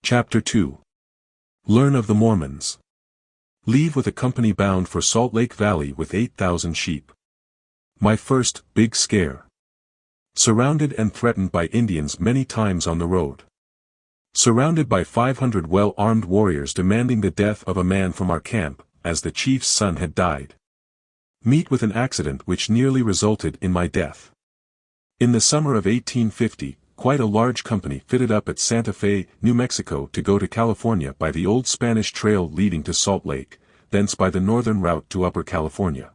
Chapter 2. Learn of the Mormons. Leave with a company bound for Salt Lake Valley with 8,000 sheep. My first big scare. Surrounded and threatened by Indians many times on the road. Surrounded by 500 well-armed warriors demanding the death of a man from our camp, as the chief's son had died. Meet with an accident which nearly resulted in my death. In the summer of 1850, quite a large company fitted up at Santa Fe, New Mexico to go to California by the old Spanish trail leading to Salt Lake, thence by the northern route to Upper California.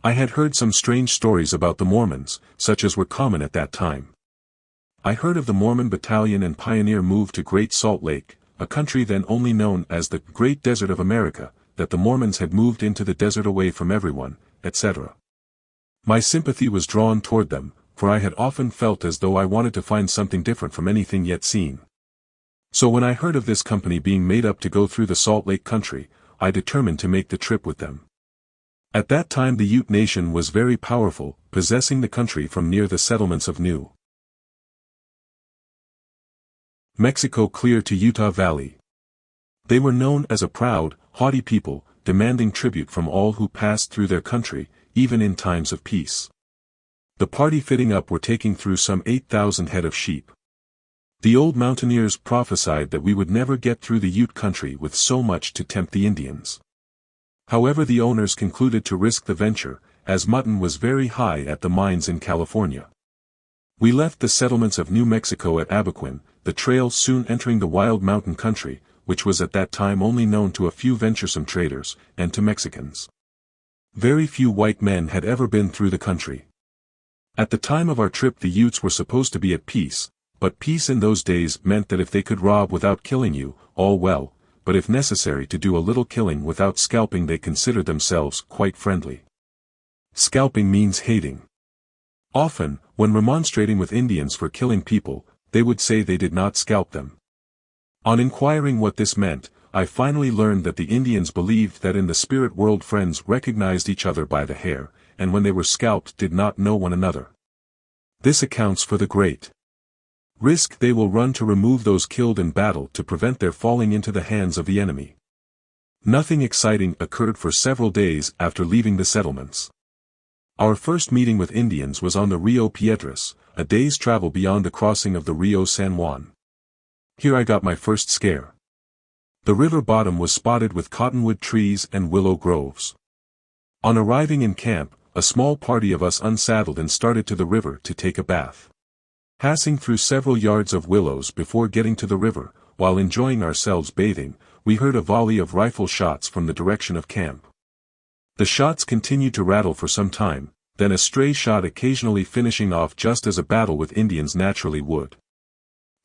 I had heard some strange stories about the Mormons, such as were common at that time. I heard of the Mormon battalion and pioneer move to Great Salt Lake, a country then only known as the Great Desert of America, that the Mormons had moved into the desert away from everyone, etc. My sympathy was drawn toward them, for I had often felt as though I wanted to find something different from anything yet seen. So when I heard of this company being made up to go through the Salt Lake country, I determined to make the trip with them. At that time the Ute Nation was very powerful, possessing the country from near the settlements of New Mexico clear to Utah Valley. They were known as a proud, haughty people, demanding tribute from all who passed through their country, even in times of peace. The party fitting up were taking through some 8,000 head of sheep. The old mountaineers prophesied that we would never get through the Ute country with so much to tempt the Indians. However, the owners concluded to risk the venture, as mutton was very high at the mines in California. We left the settlements of New Mexico at Abiquin, the trail soon entering the wild mountain country, which was at that time only known to a few venturesome traders, and to Mexicans. Very few white men had ever been through the country. At the time of our trip the Utes were supposed to be at peace, but peace in those days meant that if they could rob without killing you, all well, but if necessary to do a little killing without scalping they considered themselves quite friendly. Scalping means hating. Often, when remonstrating with Indians for killing people, they would say they did not scalp them. On inquiring what this meant, I finally learned that the Indians believed that in the spirit world friends recognized each other by the hair, and when they were scalped did not know one another. This accounts for the great risk they will run to remove those killed in battle to prevent their falling into the hands of the enemy. Nothing exciting occurred for several days after leaving the settlements. Our first meeting with Indians was on the Rio Piedras, a day's travel beyond the crossing of the Rio San Juan. Here I got my first scare. The river bottom was spotted with cottonwood trees and willow groves. On arriving in camp, a small party of us unsaddled and started to the river to take a bath. Passing through several yards of willows before getting to the river, while enjoying ourselves bathing, we heard a volley of rifle shots from the direction of camp. The shots continued to rattle for some time, then a stray shot occasionally finishing off just as a battle with Indians naturally would.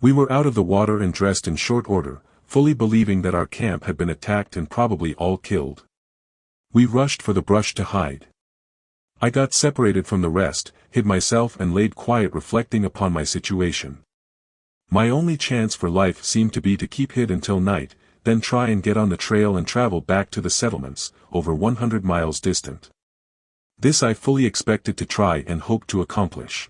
We were out of the water and dressed in short order, fully believing that our camp had been attacked and probably all killed. We rushed for the brush to hide. I got separated from the rest, hid myself and laid quiet reflecting upon my situation. My only chance for life seemed to be to keep hid until night, then try and get on the trail and travel back to the settlements, over 100 miles distant. This I fully expected to try and hoped to accomplish.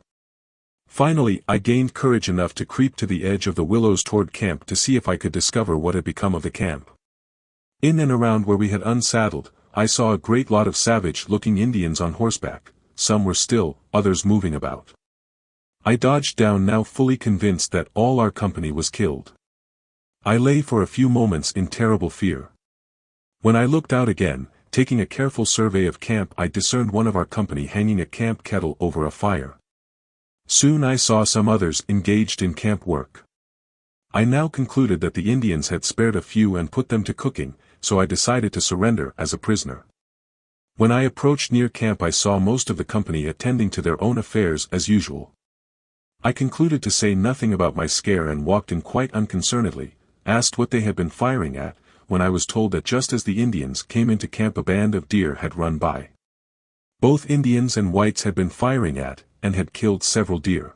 Finally I gained courage enough to creep to the edge of the willows toward camp to see if I could discover what had become of the camp. In and around where we had unsaddled, I saw a great lot of savage-looking Indians on horseback, some were still, others moving about. I dodged down now fully convinced that all our company was killed. I lay for a few moments in terrible fear. When I looked out again, taking a careful survey of camp I discerned one of our company hanging a camp kettle over a fire. Soon I saw some others engaged in camp work. I now concluded that the Indians had spared a few and put them to cooking, so I decided to surrender as a prisoner. When I approached near camp I saw most of the company attending to their own affairs as usual. I concluded to say nothing about my scare and walked in quite unconcernedly, asked what they had been firing at, when I was told that just as the Indians came into camp a band of deer had run by. Both Indians and whites had been firing at, and had killed several deer.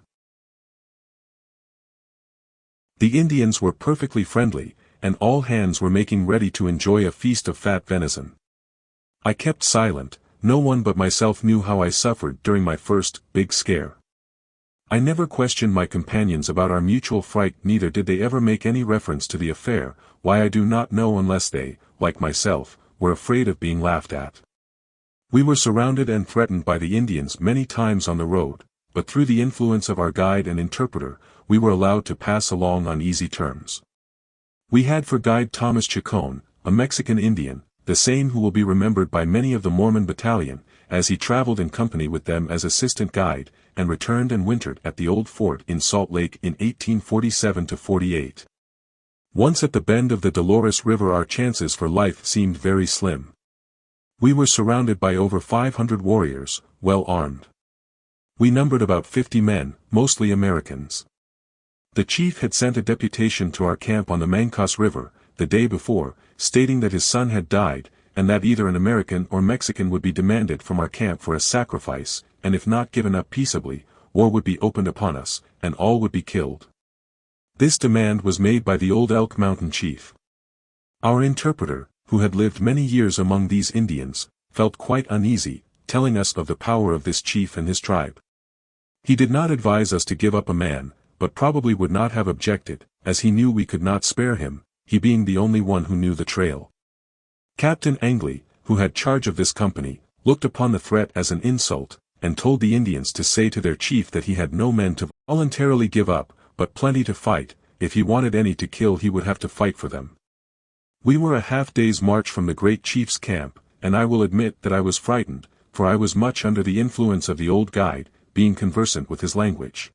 The Indians were perfectly friendly, and all hands were making ready to enjoy a feast of fat venison. I kept silent, no one but myself knew how I suffered during my first big scare. I never questioned my companions about our mutual fright, neither did they ever make any reference to the affair, why I do not know, unless they, like myself, were afraid of being laughed at. We were surrounded and threatened by the Indians many times on the road, but through the influence of our guide and interpreter, we were allowed to pass along on easy terms. We had for guide Thomas Chacon, a Mexican Indian, the same who will be remembered by many of the Mormon battalion, as he traveled in company with them as assistant guide, and returned and wintered at the old fort in Salt Lake in 1847–48. Once at the bend of the Dolores River, our chances for life seemed very slim. We were surrounded by over 500 warriors, well armed. We numbered about 50 men, mostly Americans. The chief had sent a deputation to our camp on the Mancos River, the day before, stating that his son had died, and that either an American or Mexican would be demanded from our camp for a sacrifice, and if not given up peaceably, war would be opened upon us, and all would be killed. This demand was made by the old Elk Mountain chief. Our interpreter, who had lived many years among these Indians, felt quite uneasy, telling us of the power of this chief and his tribe. He did not advise us to give up a man, but probably would not have objected, as he knew we could not spare him, he being the only one who knew the trail. Captain Angley, who had charge of this company, looked upon the threat as an insult, and told the Indians to say to their chief that he had no men to voluntarily give up, but plenty to fight. If he wanted any to kill, he would have to fight for them. We were a half-day's march from the great chief's camp, and I will admit that I was frightened, for I was much under the influence of the old guide, being conversant with his language.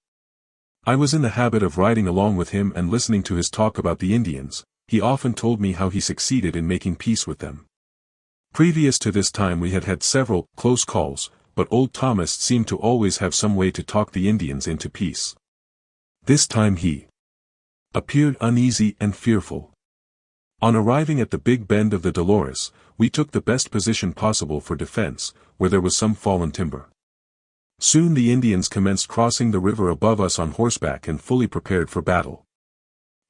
I was in the habit of riding along with him and listening to his talk about the Indians. He often told me how he succeeded in making peace with them. Previous to this time we had had several close calls, but old Thomas seemed to always have some way to talk the Indians into peace. This time he appeared uneasy and fearful. On arriving at the big bend of the Dolores, we took the best position possible for defense, where there was some fallen timber. Soon the Indians commenced crossing the river above us on horseback and fully prepared for battle.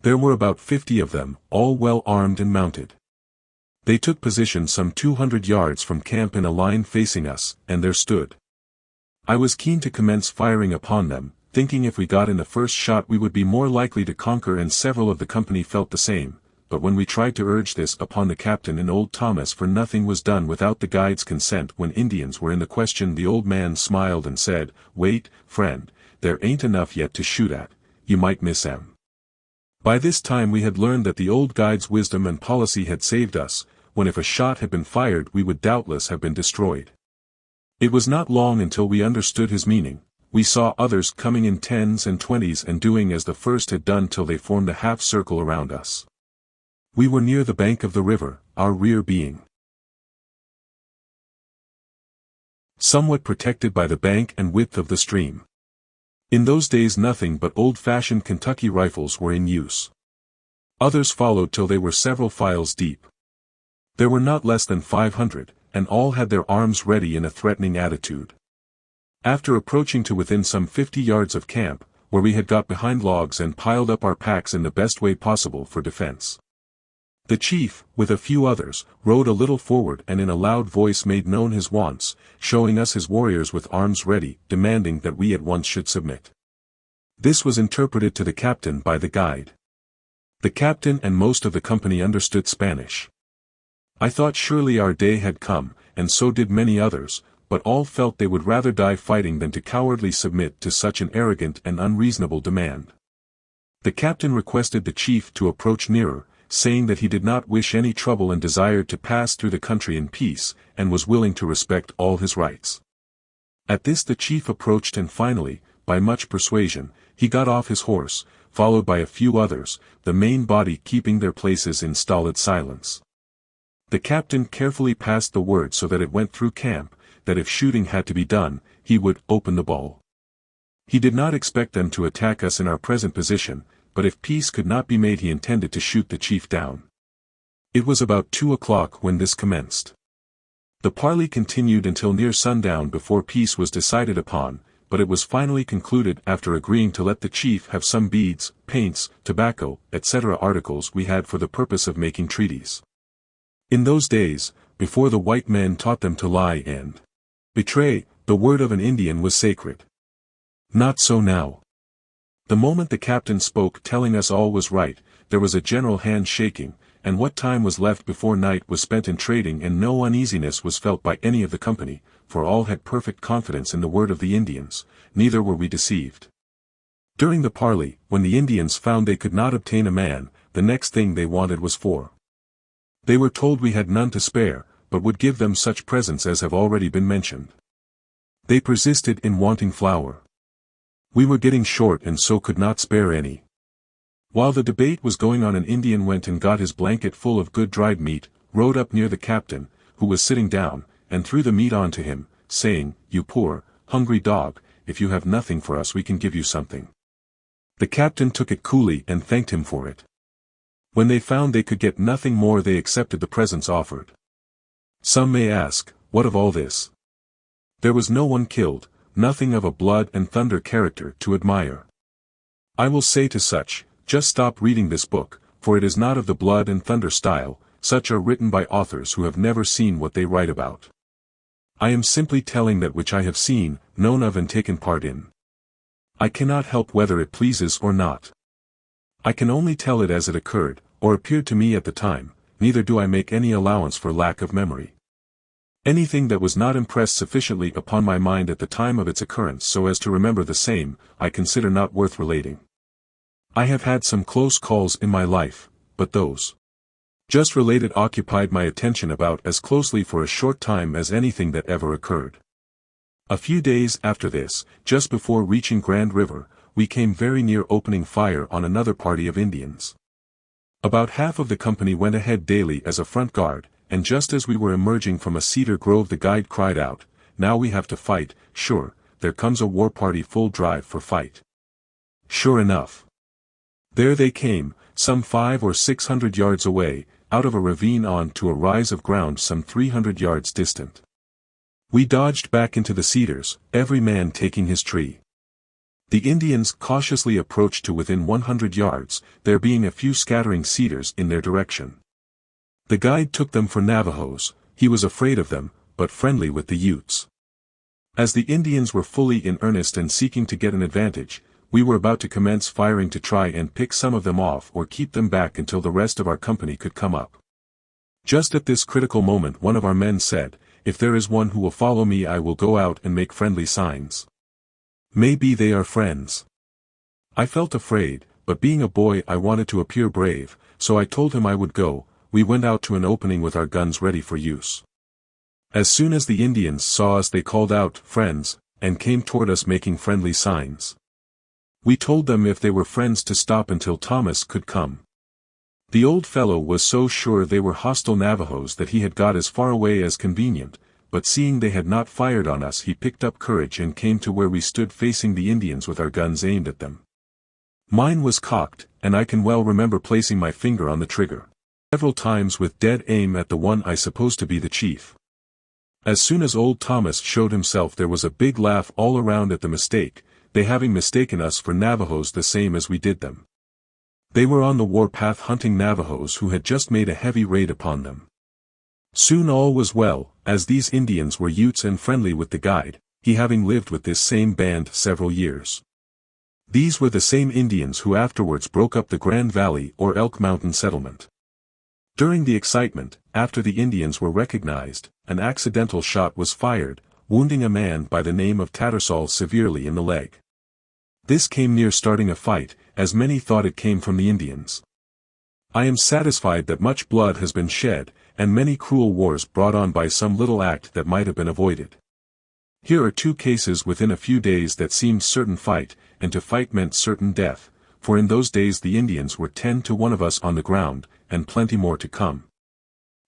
There were about 50 of them, all well armed and mounted. They took position some 200 yards from camp in a line facing us, and there stood. I was keen to commence firing upon them, thinking if we got in the first shot we would be more likely to conquer, and several of the company felt the same, but when we tried to urge this upon the captain and old Thomas, for nothing was done without the guide's consent. When Indians were in the question, the old man smiled and said, "Wait, friend, there ain't enough yet to shoot at, you might miss 'em." By this time we had learned that the old guide's wisdom and policy had saved us, when if a shot had been fired we would doubtless have been destroyed. It was not long until we understood his meaning. We saw others coming in 10s and 20s and doing as the first had done till they formed a half circle around us. We were near the bank of the river, our rear being somewhat protected by the bank and width of the stream. In those days nothing but old-fashioned Kentucky rifles were in use. Others followed till they were several files deep. There were not less than 500, and all had their arms ready in a threatening attitude. After approaching to within some 50 yards of camp, where we had got behind logs and piled up our packs in the best way possible for defense, the chief, with a few others, rode a little forward and in a loud voice made known his wants, showing us his warriors with arms ready, demanding that we at once should submit. This was interpreted to the captain by the guide. The captain and most of the company understood Spanish. I thought surely our day had come, and so did many others, but all felt they would rather die fighting than to cowardly submit to such an arrogant and unreasonable demand. The captain requested the chief to approach nearer, saying that he did not wish any trouble and desired to pass through the country in peace, and was willing to respect all his rights. At this the chief approached, and finally, by much persuasion, he got off his horse, followed by a few others, the main body keeping their places in stolid silence. The captain carefully passed the word so that it went through camp, that if shooting had to be done, he would open the ball. He did not expect them to attack us in our present position, but if peace could not be made he intended to shoot the chief down. It was about 2 o'clock when this commenced. The parley continued until near sundown before peace was decided upon, but it was finally concluded after agreeing to let the chief have some beads, paints, tobacco, etc. articles we had for the purpose of making treaties. In those days, before the white men taught them to lie and betray, the word of an Indian was sacred. Not so now. The moment the captain spoke telling us all was right, there was a general hand-shaking, and what time was left before night was spent in trading, and no uneasiness was felt by any of the company, for all had perfect confidence in the word of the Indians, neither were we deceived. During the parley, when the Indians found they could not obtain a man, the next thing they wanted was 4. They were told we had none to spare, but would give them such presents as have already been mentioned. They persisted in wanting flour. We were getting short and so could not spare any. While the debate was going on, an Indian went and got his blanket full of good dried meat, rode up near the captain, who was sitting down, and threw the meat on to him, saying, "You poor, hungry dog, if you have nothing for us we can give you something." The captain took it coolly and thanked him for it. When they found they could get nothing more they accepted the presents offered. Some may ask, what of all this? There was no one killed, nothing of a blood and thunder character to admire. I will say to such, just stop reading this book, for it is not of the blood and thunder style, such are written by authors who have never seen what they write about. I am simply telling that which I have seen, known of and taken part in. I cannot help whether it pleases or not. I can only tell it as it occurred, or appeared to me at the time, neither do I make any allowance for lack of memory. Anything that was not impressed sufficiently upon my mind at the time of its occurrence so as to remember the same, I consider not worth relating. I have had some close calls in my life, but those just related occupied my attention about as closely for a short time as anything that ever occurred. A few days after this, just before reaching Grand River, we came very near opening fire on another party of Indians. About half of the company went ahead daily as a front guard, and just as we were emerging from a cedar grove the guide cried out, "Now we have to fight, sure, there comes a war party full drive for fight." Sure enough. There they came, some 500 or 600 yards away, out of a ravine on to a rise of ground some 300 yards distant. We dodged back into the cedars, every man taking his tree. The Indians cautiously approached to within 100 yards, there being a few scattering cedars in their direction. The guide took them for Navajos. He was afraid of them, but friendly with the Utes. As the Indians were fully in earnest and seeking to get an advantage, we were about to commence firing to try and pick some of them off or keep them back until the rest of our company could come up. Just at this critical moment one of our men said, "If there is one who will follow me I will go out and make friendly signs. Maybe they are friends." I felt afraid, but being a boy I wanted to appear brave, so I told him I would go. We went out to an opening with our guns ready for use. As soon as the Indians saw us they called out, "Friends," and came toward us making friendly signs. We told them if they were friends to stop until Thomas could come. The old fellow was so sure they were hostile Navajos that he had got as far away as convenient, but seeing they had not fired on us he picked up courage and came to where we stood facing the Indians with our guns aimed at them. Mine was cocked, and I can well remember placing my finger on the trigger several times with dead aim at the one I supposed to be the chief. As soon as old Thomas showed himself there was a big laugh all around at the mistake, they having mistaken us for Navajos the same as we did them. They were on the warpath hunting Navajos who had just made a heavy raid upon them. Soon all was well, as these Indians were Utes and friendly with the guide, he having lived with this same band several years. These were the same Indians who afterwards broke up the Grand Valley or Elk Mountain settlement. During the excitement, after the Indians were recognized, an accidental shot was fired, wounding a man by the name of Tattersall severely in the leg. This came near starting a fight, as many thought it came from the Indians. I am satisfied that much blood has been shed, and many cruel wars brought on by some little act that might have been avoided. Here are 2 cases within a few days that seemed certain fight, and to fight meant certain death, for in those days the Indians were 10 to 1 of us on the ground, and plenty more to come.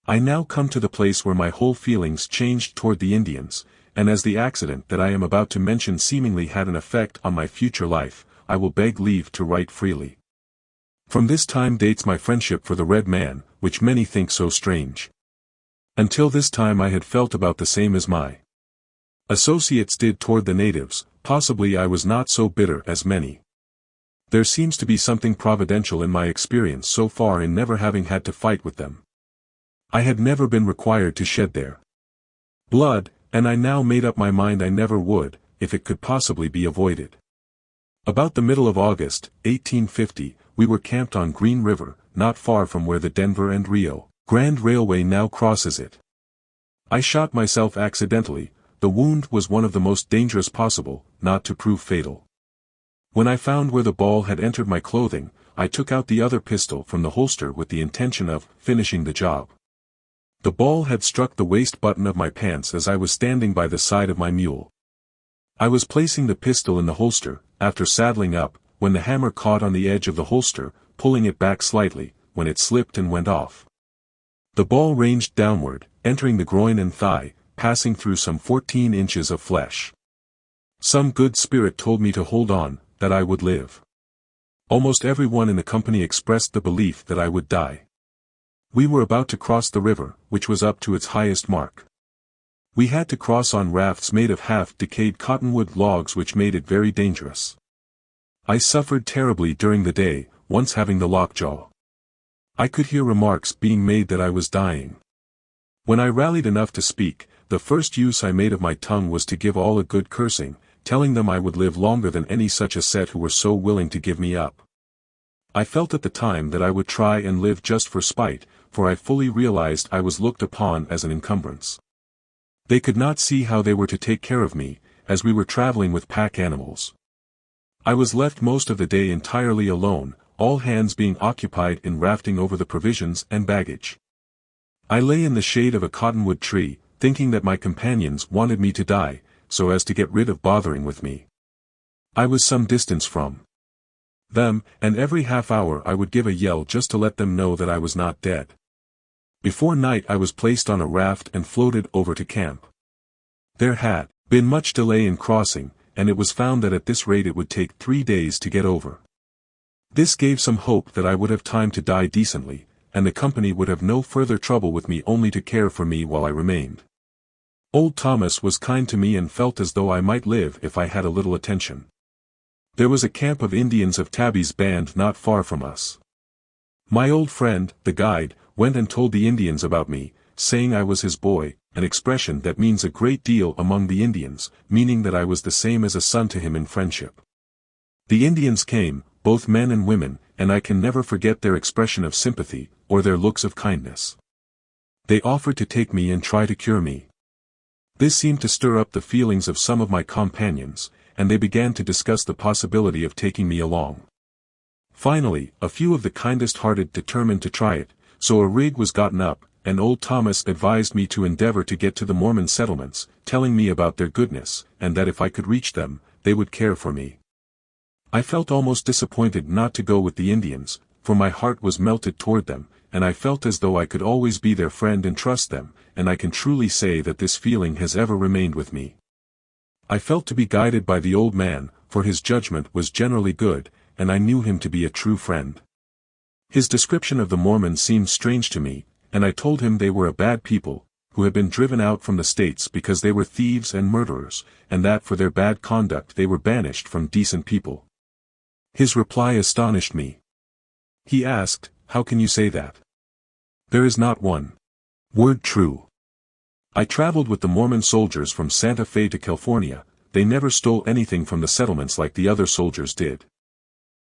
I now come to the place where my whole feelings changed toward the Indians, and as the accident that I am about to mention seemingly had an effect on my future life, I will beg leave to write freely. From this time dates my friendship for the red man, which many think so strange. Until this time I had felt about the same as my associates did toward the natives. Possibly I was not so bitter as many. There seems to be something providential in my experience so far in never having had to fight with them. I had never been required to shed their blood, and I now made up my mind I never would, if it could possibly be avoided. About the middle of August, 1850, we were camped on Green River, not far from where the Denver and Rio Grande Railway now crosses it. I shot myself accidentally. The wound was one of the most dangerous possible, not to prove fatal. When I found where the ball had entered my clothing, I took out the other pistol from the holster with the intention of finishing the job. The ball had struck the waist button of my pants as I was standing by the side of my mule. I was placing the pistol in the holster, after saddling up, when the hammer caught on the edge of the holster, pulling it back slightly, when it slipped and went off. The ball ranged downward, entering the groin and thigh, passing through some 14 inches of flesh. Some good spirit told me to hold on, that I would live. Almost everyone in the company expressed the belief that I would die. We were about to cross the river, which was up to its highest mark. We had to cross on rafts made of half-decayed cottonwood logs, which made it very dangerous. I suffered terribly during the day, once having the lockjaw. I could hear remarks being made that I was dying. When I rallied enough to speak, the first use I made of my tongue was to give all a good cursing, telling them I would live longer than any such a set who were so willing to give me up. I felt at the time that I would try and live just for spite, for I fully realized I was looked upon as an encumbrance. They could not see how they were to take care of me, as we were traveling with pack animals. I was left most of the day entirely alone, all hands being occupied in rafting over the provisions and baggage. I lay in the shade of a cottonwood tree, thinking that my companions wanted me to die, so as to get rid of bothering with me. I was some distance from them, and every half hour I would give a yell just to let them know that I was not dead. Before night I was placed on a raft and floated over to camp. There had been much delay in crossing, and it was found that at this rate it would take 3 days to get over. This gave some hope that I would have time to die decently, and the company would have no further trouble with me, only to care for me while I remained. Old Thomas was kind to me and felt as though I might live if I had a little attention. There was a camp of Indians of Tabby's band not far from us. My old friend, the guide, went and told the Indians about me, saying I was his boy, an expression that means a great deal among the Indians, meaning that I was the same as a son to him in friendship. The Indians came, both men and women, and I can never forget their expression of sympathy, or their looks of kindness. They offered to take me and try to cure me. This seemed to stir up the feelings of some of my companions, and they began to discuss the possibility of taking me along. Finally, a few of the kindest-hearted determined to try it, so a rig was gotten up, and old Thomas advised me to endeavor to get to the Mormon settlements, telling me about their goodness, and that if I could reach them, they would care for me. I felt almost disappointed not to go with the Indians, for my heart was melted toward them, and I felt as though I could always be their friend and trust them, and I can truly say that this feeling has ever remained with me. I felt to be guided by the old man, for his judgment was generally good, and I knew him to be a true friend. His description of the Mormons seemed strange to me, and I told him they were a bad people, who had been driven out from the States because they were thieves and murderers, and that for their bad conduct they were banished from decent people. His reply astonished me. He asked, "How can you say that? There is not one word true. I traveled with the Mormon soldiers from Santa Fe to California. They never stole anything from the settlements like the other soldiers did.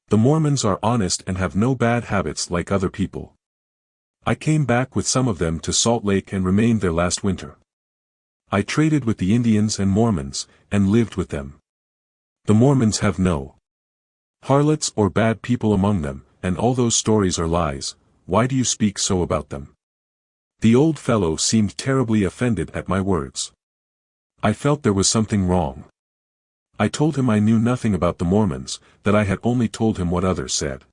The Mormons are honest and have no bad habits like other people. I came back with some of them to Salt Lake and remained there last winter. I traded with the Indians and Mormons, and lived with them. The Mormons have no harlots or bad people among them, and all those stories are lies. Why do you speak so about them?" The old fellow seemed terribly offended at my words. I felt there was something wrong. I told him I knew nothing about the Mormons, that I had only told him what others said.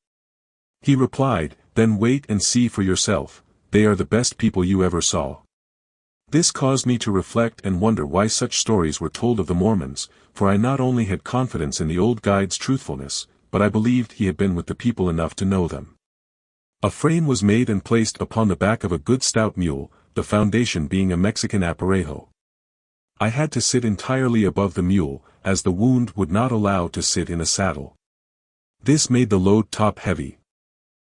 He replied, "Then wait and see for yourself, they are the best people you ever saw." This caused me to reflect and wonder why such stories were told of the Mormons, for I not only had confidence in the old guide's truthfulness, but I believed he had been with the people enough to know them. A frame was made and placed upon the back of a good stout mule, the foundation being a Mexican aparejo. I had to sit entirely above the mule, as the wound would not allow to sit in a saddle. This made the load top heavy.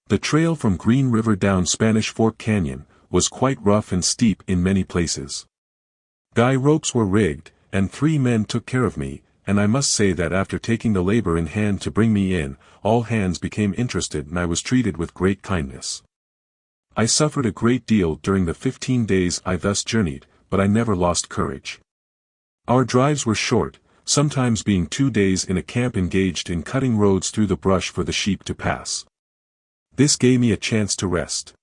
The trail from Green River down Spanish Fork Canyon was quite rough and steep in many places. Guy ropes were rigged, and 3 men took care of me, and I must say that after taking the labor in hand to bring me in, all hands became interested and I was treated with great kindness. I suffered a great deal during the 15 days I thus journeyed, but I never lost courage. Our drives were short, sometimes being 2 days in a camp engaged in cutting roads through the brush for the sheep to pass. This gave me a chance to rest.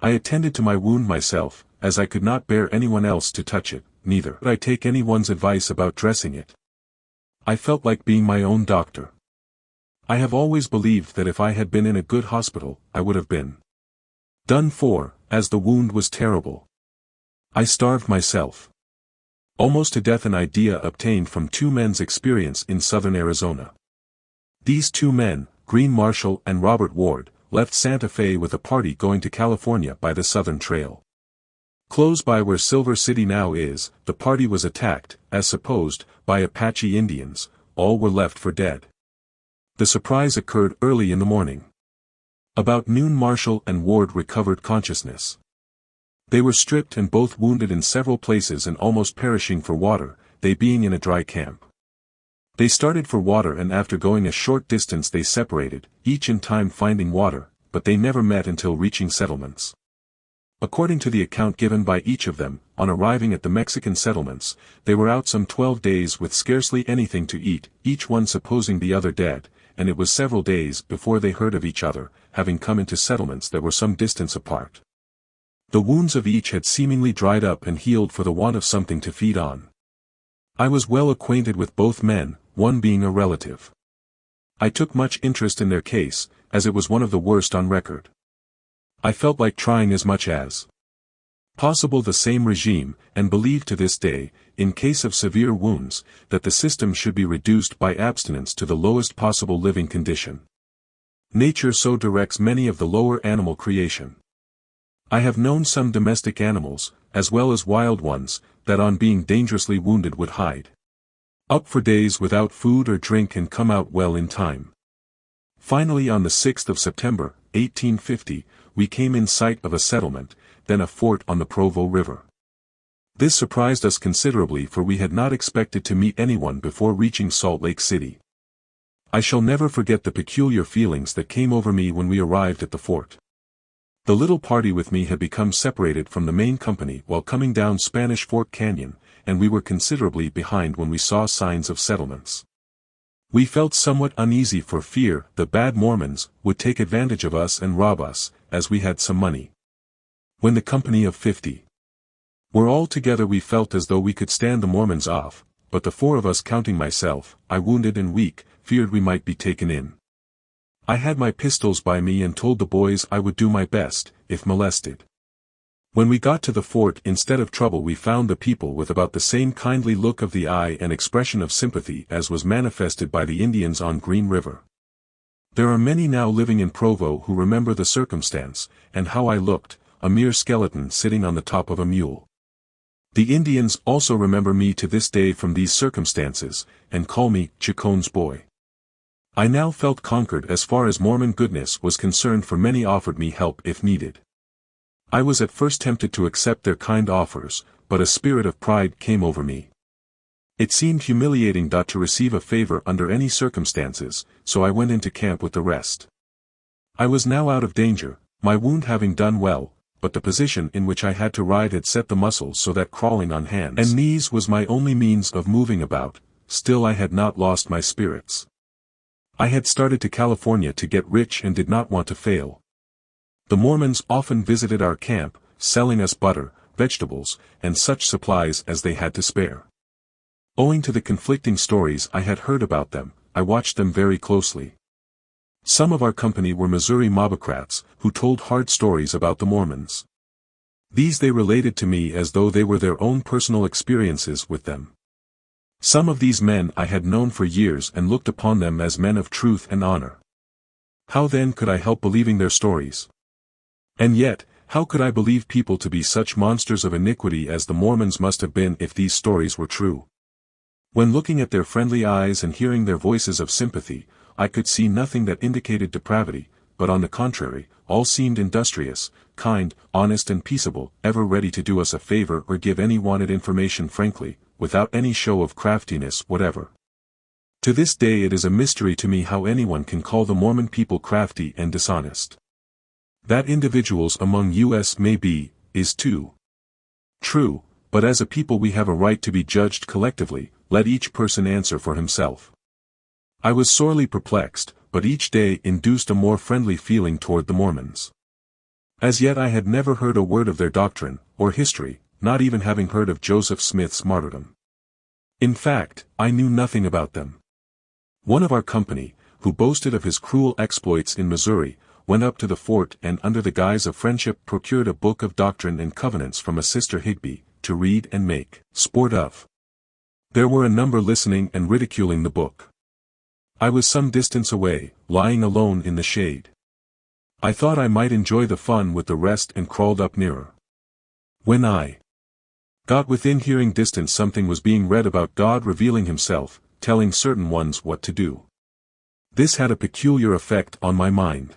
I attended to my wound myself, as I could not bear anyone else to touch it, neither could I take anyone's advice about dressing it. I felt like being my own doctor. I have always believed that if I had been in a good hospital, I would have been done for, as the wound was terrible. I starved myself almost to death, an idea obtained from 2 men's experience in southern Arizona. These 2 men, Green Marshall and Robert Ward, left Santa Fe with a party going to California by the Southern Trail. Close by where Silver City now is, the party was attacked, as supposed, by Apache Indians. All were left for dead. The surprise occurred early in the morning. About noon Marshall and Ward recovered consciousness. They were stripped and both wounded in several places and almost perishing for water, they being in a dry camp. They started for water and after going a short distance they separated, each in time finding water, but they never met until reaching settlements. According to the account given by each of them, on arriving at the Mexican settlements, they were out some 12 days with scarcely anything to eat, each one supposing the other dead, and it was several days before they heard of each other, having come into settlements that were some distance apart. The wounds of each had seemingly dried up and healed for the want of something to feed on. I was well acquainted with both men, one being a relative. I took much interest in their case, as it was one of the worst on record. I felt like trying as much as possible the same regime, and believe to this day, in case of severe wounds, that the system should be reduced by abstinence to the lowest possible living condition. Nature so directs many of the lower animal creation. I have known some domestic animals, as well as wild ones, that on being dangerously wounded would hide up for days without food or drink and come out well in time. Finally on the 6th of September, 1850, we came in sight of a settlement, then a fort on the Provo River. This surprised us considerably for we had not expected to meet anyone before reaching Salt Lake City. I shall never forget the peculiar feelings that came over me when we arrived at the fort. The little party with me had become separated from the main company while coming down Spanish Fork Canyon, and we were considerably behind when we saw signs of settlements. We felt somewhat uneasy for fear the bad Mormons would take advantage of us and rob us, as we had some money. When the company of 50 were all together we felt as though we could stand the Mormons off, but the 4 of us counting myself, I wounded and weak, feared we might be taken in. I had my pistols by me and told the boys I would do my best, if molested. When we got to the fort instead of trouble we found the people with about the same kindly look of the eye and expression of sympathy as was manifested by the Indians on Green River. There are many now living in Provo who remember the circumstance, and how I looked, a mere skeleton sitting on the top of a mule. The Indians also remember me to this day from these circumstances, and call me Chacon's boy. I now felt conquered as far as Mormon goodness was concerned, for many offered me help if needed. I was at first tempted to accept their kind offers, but a spirit of pride came over me. It seemed humiliating to receive a favor under any circumstances, so I went into camp with the rest. I was now out of danger, my wound having done well, but the position in which I had to ride had set the muscles so that crawling on hands and knees was my only means of moving about. Still I had not lost my spirits. I had started to California to get rich and did not want to fail. The Mormons often visited our camp, selling us butter, vegetables, and such supplies as they had to spare. Owing to the conflicting stories I had heard about them, I watched them very closely. Some of our company were Missouri mobocrats, who told hard stories about the Mormons. These they related to me as though they were their own personal experiences with them. Some of these men I had known for years and looked upon them as men of truth and honor. How then could I help believing their stories? And yet, how could I believe people to be such monsters of iniquity as the Mormons must have been if these stories were true? When looking at their friendly eyes and hearing their voices of sympathy, I could see nothing that indicated depravity, but on the contrary, all seemed industrious, kind, honest and peaceable, ever ready to do us a favor or give any wanted information frankly, without any show of craftiness whatever. To this day it is a mystery to me how anyone can call the Mormon people crafty and dishonest. That individuals among us may be, is too true, but as a people we have a right to be judged collectively, let each person answer for himself. I was sorely perplexed, but each day induced a more friendly feeling toward the Mormons. As yet I had never heard a word of their doctrine, or history, not even having heard of Joseph Smith's martyrdom. In fact, I knew nothing about them. One of our company, who boasted of his cruel exploits in Missouri, went up to the fort and under the guise of friendship procured a book of doctrine and covenants from a sister Higbee, to read and make sport of. There were a number listening and ridiculing the book. I was some distance away, lying alone in the shade. I thought I might enjoy the fun with the rest and crawled up nearer. When I got within hearing distance, something was being read about God revealing himself, telling certain ones what to do. This had a peculiar effect on my mind.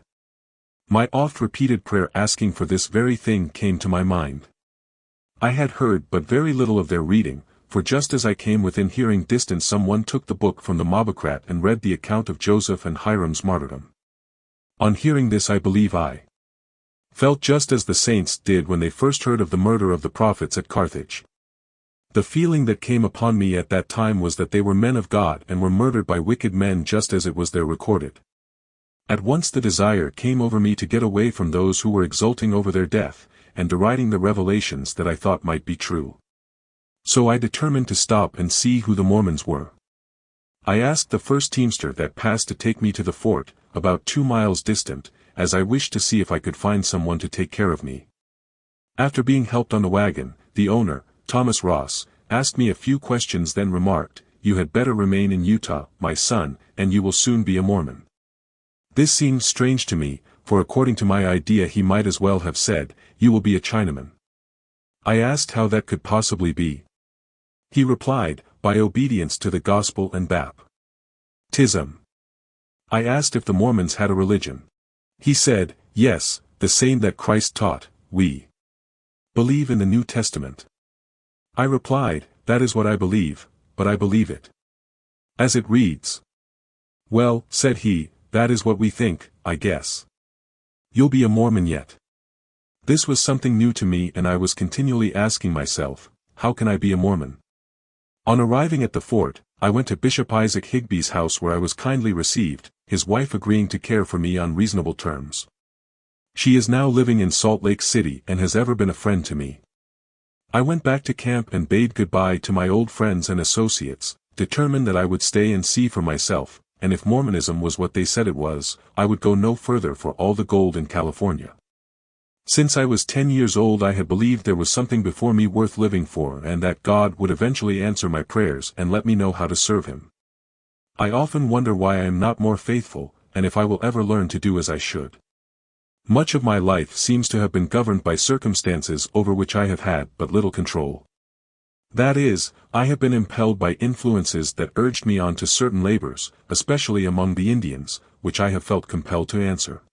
My oft-repeated prayer asking for this very thing came to my mind. I had heard but very little of their reading, for just as I came within hearing distance someone took the book from the mobocrat and read the account of Joseph and Hiram's martyrdom. On hearing this I believe I felt just as the saints did when they first heard of the murder of the prophets at Carthage. The feeling that came upon me at that time was that they were men of God and were murdered by wicked men just as it was there recorded. At once the desire came over me to get away from those who were exulting over their death, and deriding the revelations that I thought might be true. So I determined to stop and see who the Mormons were. I asked the first teamster that passed to take me to the fort, about 2 miles distant, as I wished to see if I could find someone to take care of me. After being helped on the wagon, the owner, Thomas Ross, asked me a few questions, then remarked, "You had better remain in Utah, my son, and you will soon be a Mormon." This seemed strange to me, for according to my idea he might as well have said, "You will be a Chinaman." I asked how that could possibly be. He replied, "By obedience to the gospel and baptism." I asked if the Mormons had a religion. He said, "Yes, the same that Christ taught. We believe in the New Testament." I replied, "That is what I believe, but I believe it as it reads." "Well," said he, "that is what we think, I guess. You'll be a Mormon yet." This was something new to me and I was continually asking myself, how can I be a Mormon? On arriving at the fort, I went to Bishop Isaac Higbee's house where I was kindly received, his wife agreeing to care for me on reasonable terms. She is now living in Salt Lake City and has ever been a friend to me. I went back to camp and bade goodbye to my old friends and associates, determined that I would stay and see for myself, and if Mormonism was what they said it was, I would go no further for all the gold in California. Since I was 10 years old I had believed there was something before me worth living for and that God would eventually answer my prayers and let me know how to serve him. I often wonder why I am not more faithful, and if I will ever learn to do as I should. Much of my life seems to have been governed by circumstances over which I have had but little control. That is, I have been impelled by influences that urged me on to certain labors, especially among the Indians, which I have felt compelled to answer.